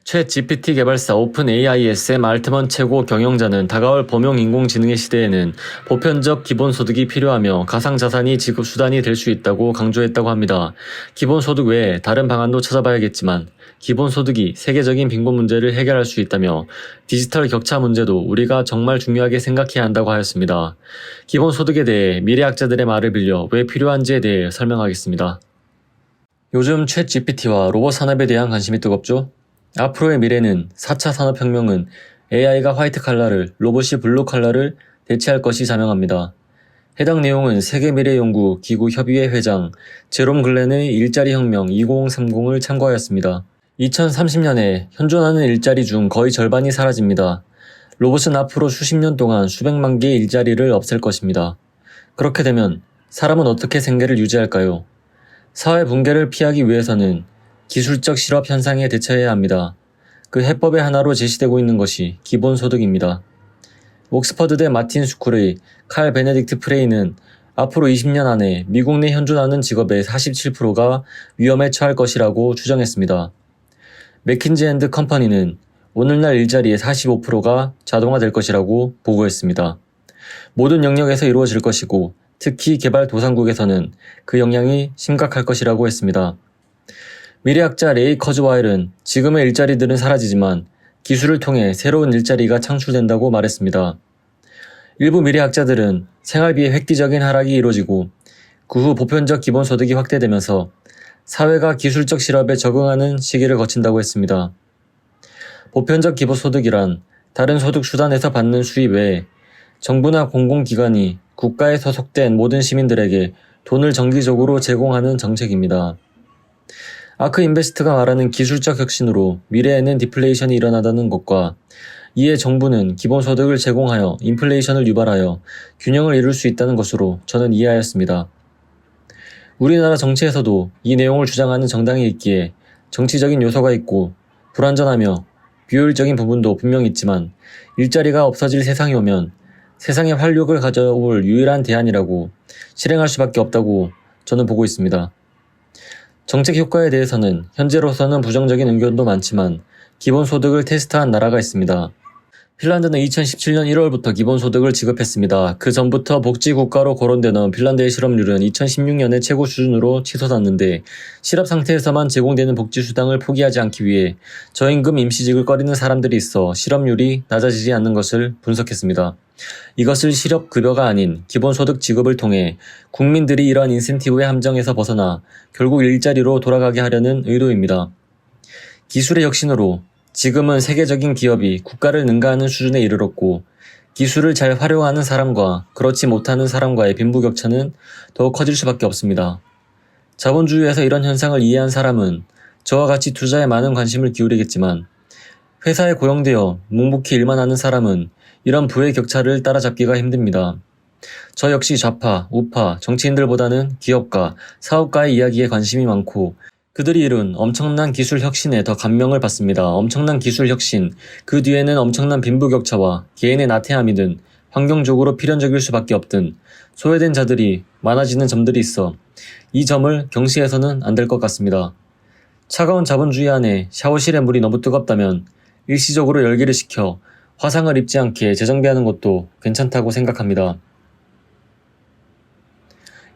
챗 GPT 개발사 오픈 AI의 샘 알트먼 최고 경영자는 다가올 범용 인공지능의 시대에는 보편적 기본소득이 필요하며 가상자산이 지급 수단이 될 수 있다고 강조했다고 합니다. 기본소득 외에 다른 방안도 찾아봐야겠지만 기본소득이 세계적인 빈곤 문제를 해결할 수 있다며 디지털 격차 문제도 우리가 정말 중요하게 생각해야 한다고 하였습니다. 기본소득에 대해 미래학자들의 말을 빌려 왜 필요한지에 대해 설명하겠습니다. 요즘 챗 GPT와 로봇 산업에 대한 관심이 뜨겁죠? 앞으로의 미래는 4차 산업혁명은 AI가 화이트 칼라를, 로봇이 블루 칼라를 대체할 것이 자명합니다. 해당 내용은 세계미래연구 기구 협의회 회장 제롬 글렌의 일자리 혁명 2030을 참고하였습니다. 2030년에 현존하는 일자리 중 거의 절반이 사라집니다. 로봇은 앞으로 수십 년 동안 수백만 개의 일자리를 없앨 것입니다. 그렇게 되면 사람은 어떻게 생계를 유지할까요? 사회 붕괴를 피하기 위해서는 기술적 실업 현상에 대처해야 합니다. 그 해법의 하나로 제시되고 있는 것이 기본소득입니다. 옥스퍼드대 마틴 스쿨의 칼 베네딕트 프레이는 앞으로 20년 안에 미국 내 현존하는 직업의 47%가 위험에 처할 것이라고 추정했습니다. 맥킨지 앤드 컴퍼니는 오늘날 일자리의 45%가 자동화될 것이라고 보고했습니다. 모든 영역에서 이루어질 것이고 특히 개발도상국에서는 그 영향이 심각할 것이라고 했습니다. 미래학자 레이 커즈와일은 지금의 일자리들은 사라지지만 기술을 통해 새로운 일자리가 창출된다고 말했습니다. 일부 미래학자들은 생활비의 획기적인 하락이 이루어지고 그 후 보편적 기본소득이 확대되면서 사회가 기술적 실업에 적응하는 시기를 거친다고 했습니다. 보편적 기본소득이란 다른 소득 수단에서 받는 수입 외에 정부나 공공기관이 국가에 소속된 모든 시민들에게 돈을 정기적으로 제공하는 정책입니다. 아크 인베스트가 말하는 기술적 혁신으로 미래에는 디플레이션이 일어나다는 것과 이에 정부는 기본소득을 제공하여 인플레이션을 유발하여 균형을 이룰 수 있다는 것으로 저는 이해하였습니다. 우리나라 정치에서도 이 내용을 주장하는 정당이 있기에 정치적인 요소가 있고 불완전하며 비효율적인 부분도 분명 있지만 일자리가 없어질 세상이 오면 세상에 활력을 가져올 유일한 대안이라고 실행할 수밖에 없다고 저는 보고 있습니다. 정책 효과에 대해서는 현재로서는 부정적인 의견도 많지만 기본소득을 테스트한 나라가 있습니다. 핀란드는 2017년 1월부터 기본소득을 지급했습니다. 그 전부터 복지국가로 거론되는 핀란드의 실업률은 2016년에 최고 수준으로 치솟았는데 실업 상태에서만 제공되는 복지수당을 포기하지 않기 위해 저임금 임시직을 꺼리는 사람들이 있어 실업률이 낮아지지 않는 것을 분석했습니다. 이것을 실업급여가 아닌 기본소득 지급을 통해 국민들이 이러한 인센티브의 함정에서 벗어나 결국 일자리로 돌아가게 하려는 의도입니다. 기술의 혁신으로 지금은 세계적인 기업이 국가를 능가하는 수준에 이르렀고 기술을 잘 활용하는 사람과 그렇지 못하는 사람과의 빈부격차는 더욱 커질 수밖에 없습니다. 자본주의에서 이런 현상을 이해한 사람은 저와 같이 투자에 많은 관심을 기울이겠지만 회사에 고용되어 묵묵히 일만 하는 사람은 이런 부의 격차를 따라잡기가 힘듭니다. 저 역시 좌파, 우파, 정치인들보다는 기업가, 사업가의 이야기에 관심이 많고 그들이 이룬 엄청난 기술 혁신에 더 감명을 받습니다. 엄청난 기술 혁신, 그 뒤에는 엄청난 빈부격차와 개인의 나태함이든 환경적으로 필연적일 수밖에 없든 소외된 자들이 많아지는 점들이 있어 이 점을 경시해서는 안 될 것 같습니다. 차가운 자본주의 안에 샤워실의 물이 너무 뜨겁다면 일시적으로 열기를 식혀 화상을 입지 않게 재정비하는 것도 괜찮다고 생각합니다.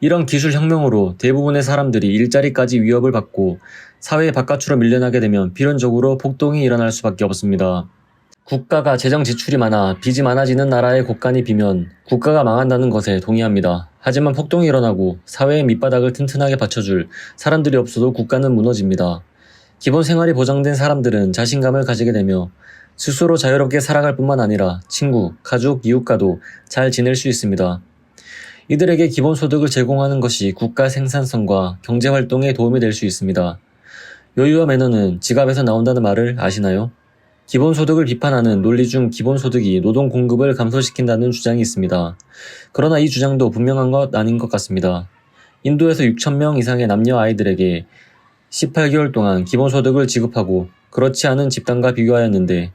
이런 기술 혁명으로 대부분의 사람들이 일자리까지 위협을 받고 사회 바깥으로 밀려나게 되면 필연적으로 폭동이 일어날 수밖에 없습니다. 국가가 재정 지출이 많아 빚이 많아지는 나라의 곳간이 비면 국가가 망한다는 것에 동의합니다. 하지만 폭동이 일어나고 사회의 밑바닥을 튼튼하게 받쳐줄 사람들이 없어도 국가는 무너집니다. 기본 생활이 보장된 사람들은 자신감을 가지게 되며 스스로 자유롭게 살아갈 뿐만 아니라 친구, 가족, 이웃과도 잘 지낼 수 있습니다. 이들에게 기본소득을 제공하는 것이 국가 생산성과 경제활동에 도움이 될 수 있습니다. 여유와 매너는 지갑에서 나온다는 말을 아시나요? 기본소득을 비판하는 논리 중 기본소득이 노동 공급을 감소시킨다는 주장이 있습니다. 그러나 이 주장도 분명한 것 아닌 것 같습니다. 인도에서 6,000명 이상의 남녀 아이들에게 18개월 동안 기본소득을 지급하고 그렇지 않은 집단과 비교하였는데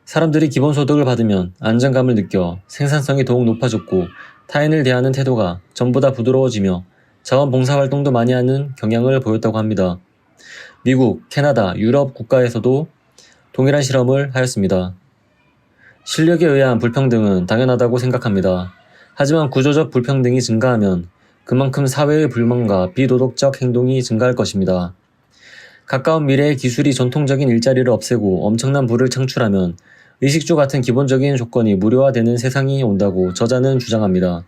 사람들이 기본소득을 받으면 안정감을 느껴 생산성이 더욱 높아졌고 타인을 대하는 태도가 전보다 부드러워지며 자원봉사활동도 많이 하는 경향을 보였다고 합니다. 미국, 캐나다, 유럽 국가에서도 동일한 실험을 하였습니다. 실력에 의한 불평등은 당연하다고 생각합니다. 하지만 구조적 불평등이 증가하면 그만큼 사회의 불만과 비도덕적 행동이 증가할 것입니다. 가까운 미래의 기술이 전통적인 일자리를 없애고 엄청난 부를 창출하면 의식주 같은 기본적인 조건이 무료화되는 세상이 온다고 저자는 주장합니다.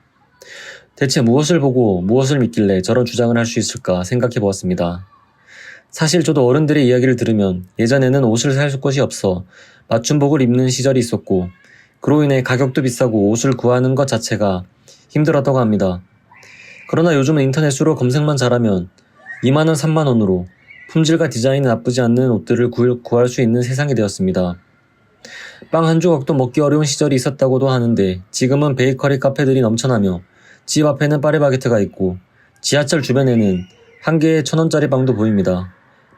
대체 무엇을 보고 무엇을 믿길래 저런 주장을 할 수 있을까 생각해 보았습니다. 사실 저도 어른들의 이야기를 들으면 예전에는 옷을 살 곳이 없어 맞춤복을 입는 시절이 있었고 그로 인해 가격도 비싸고 옷을 구하는 것 자체가 힘들었다고 합니다. 그러나 요즘은 인터넷으로 검색만 잘하면 2만원, 3만원으로 품질과 디자인이 나쁘지 않는 옷들을 구할 수 있는 세상이 되었습니다. 빵 한 조각도 먹기 어려운 시절이 있었다고도 하는데 지금은 베이커리 카페들이 넘쳐나며 집 앞에는 파리바게트가 있고 지하철 주변에는 한 개에 1,000원짜리 빵도 보입니다.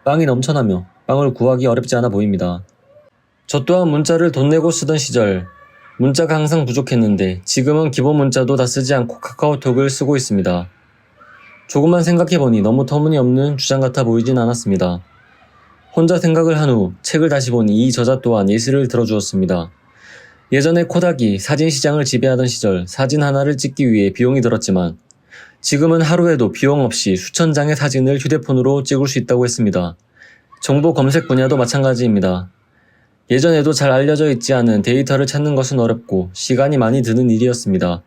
빵이 넘쳐나며 빵을 구하기 어렵지 않아 보입니다. 저 또한 문자를 돈 내고 쓰던 시절 문자가 항상 부족했는데 지금은 기본 문자도 다 쓰지 않고 카카오톡을 쓰고 있습니다. 조금만 생각해보니 너무 터무니없는 주장 같아 보이진 않았습니다. 혼자 생각을 한 후 책을 다시 보니 이 저자 또한 예시를 들어주었습니다. 예전에 코닥이 사진 시장을 지배하던 시절 사진 하나를 찍기 위해 비용이 들었지만 지금은 하루에도 비용 없이 수천 장의 사진을 휴대폰으로 찍을 수 있다고 했습니다. 정보 검색 분야도 마찬가지입니다. 예전에도 잘 알려져 있지 않은 데이터를 찾는 것은 어렵고 시간이 많이 드는 일이었습니다.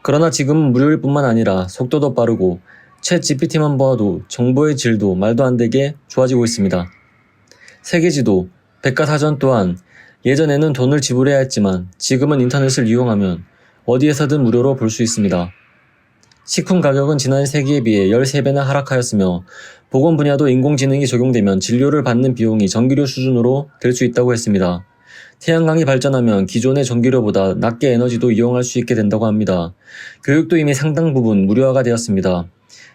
그러나 지금은 무료일 뿐만 아니라 속도도 빠르고 챗 GPT만 보아도 정보의 질도 말도 안 되게 좋아지고 있습니다. 세계지도, 백과사전 또한 예전에는 돈을 지불해야 했지만 지금은 인터넷을 이용하면 어디에서든 무료로 볼 수 있습니다. 식품 가격은 지난 세기에 비해 13배나 하락하였으며 보건 분야도 인공지능이 적용되면 진료를 받는 비용이 전기료 수준으로 될 수 있다고 했습니다. 태양광이 발전하면 기존의 전기료보다 낮게 에너지도 이용할 수 있게 된다고 합니다. 교육도 이미 상당 부분 무료화가 되었습니다.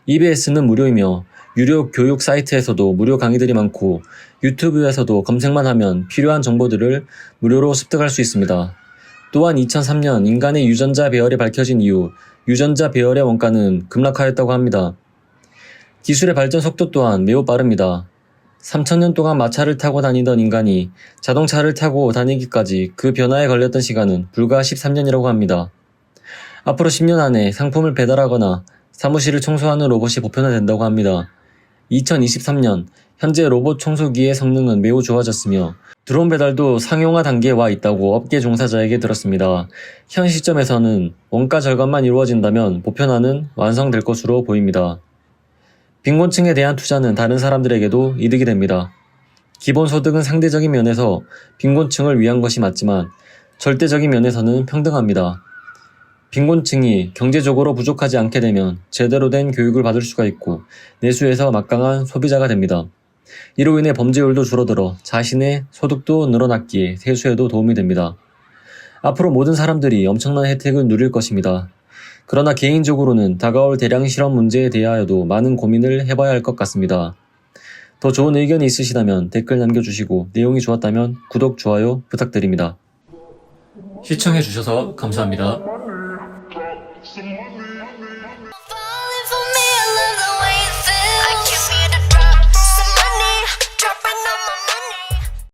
EBS는 무료이며 유료 교육 사이트에서도 무료 강의들이 많고 유튜브에서도 검색만 하면 필요한 정보들을 무료로 습득할 수 있습니다. 또한 2003년 인간의 유전자 배열이 밝혀진 이후 유전자 배열의 원가는 급락하였다고 합니다. 기술의 발전 속도 또한 매우 빠릅니다. 3000년 동안 마차를 타고 다니던 인간이 자동차를 타고 다니기까지 그 변화에 걸렸던 시간은 불과 13년이라고 합니다. 앞으로 10년 안에 상품을 배달하거나 사무실을 청소하는 로봇이 보편화된다고 합니다. 2023년 현재 로봇 청소기의 성능은 매우 좋아졌으며 드론 배달도 상용화 단계에 와 있다고 업계 종사자에게 들었습니다. 현 시점에서는 원가 절감만 이루어진다면 보편화는 완성될 것으로 보입니다. 빈곤층에 대한 투자는 다른 사람들에게도 이득이 됩니다. 기본소득은 상대적인 면에서 빈곤층을 위한 것이 맞지만 절대적인 면에서는 평등합니다. 빈곤층이 경제적으로 부족하지 않게 되면 제대로 된 교육을 받을 수가 있고 내수에서 막강한 소비자가 됩니다. 이로 인해 범죄율도 줄어들어 자신의 소득도 늘어났기에 세수에도 도움이 됩니다. 앞으로 모든 사람들이 엄청난 혜택을 누릴 것입니다. 그러나 개인적으로는 다가올 대량 실험 문제에 대하여도 많은 고민을 해봐야 할 것 같습니다. 더 좋은 의견이 있으시다면 댓글 남겨주시고 내용이 좋았다면 구독, 좋아요 부탁드립니다. 시청해주셔서 감사합니다.